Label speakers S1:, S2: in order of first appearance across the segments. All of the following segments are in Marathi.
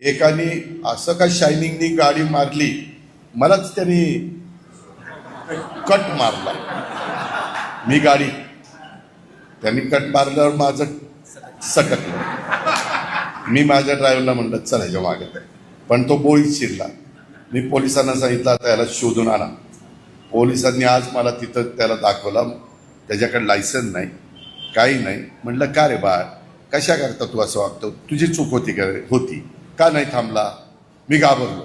S1: एकाने असं का शायनिंगनी गाडी मारली, मलाच त्याने कट मारला. मी गाडी, त्यांनी कट मारल्यावर माझं सकटलं. मी माझ्या ड्रायव्हरला म्हणलं चला ह्याच्या मागे, पण तो बोळीत शिरला. मी पोलिसांना सांगितलं आता याला शोधून आणा. पोलिसांनी आज मला तिथं त्याला दाखवला, त्याच्याकडे लायसन नाही, काही नाही. म्हटलं का रे बाळ, कशा करता तू असं वागतो, तुझी चूक होती का? होती. का नाही थांबला? मी घाबरलो,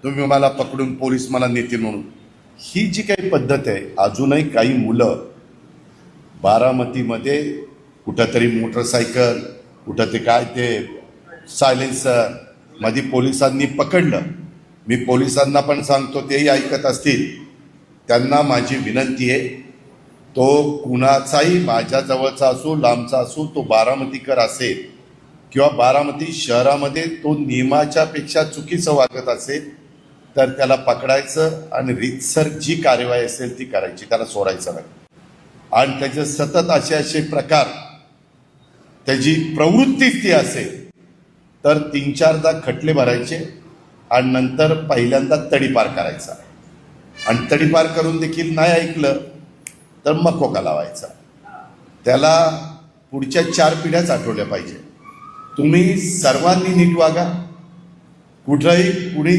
S1: तुम्ही मला पकडून पोलीस मला नेतील म्हणून. ही जी काही पद्धत आहे, अजूनही काही मुलं बारामतीमध्ये कुठंतरी मोटरसायकल, कुठं ते काय ते सायलेन्सर मध्ये पोलिसांनी पकडलं. मी पोलिसांना पण सांगतो, तेही ऐकत असतील, त्यांना माझी विनंती आहे, तो कुणाचाही माझ्या जवळचा असो लांबचा असो, तो बारामतीकर असेल किंवा बारामती शहरामध्ये तो नियमाच्या पेक्षा चुकीचं वागत असेल तर त्याला पकडायचं आणि रीतसर जी कार्यवाही असेल ती करायची, त्याला सोडायचं नाही. आणि त्याचे सतत असे प्रकार, त्याची प्रवृत्तीच ती असेल तर 3-4दा खटले भरायचे आणि नंतर पहिल्यांदा तडीपार करायचा. आणि तडीपार करून देखील नाही ऐकलं तर मकोका लावायचा. त्याला पुढच्या 4 पिढ्याच आठवल्या पाहिजे. तुम्ही सर्वांनी नीट वागा, कुठंही कुणी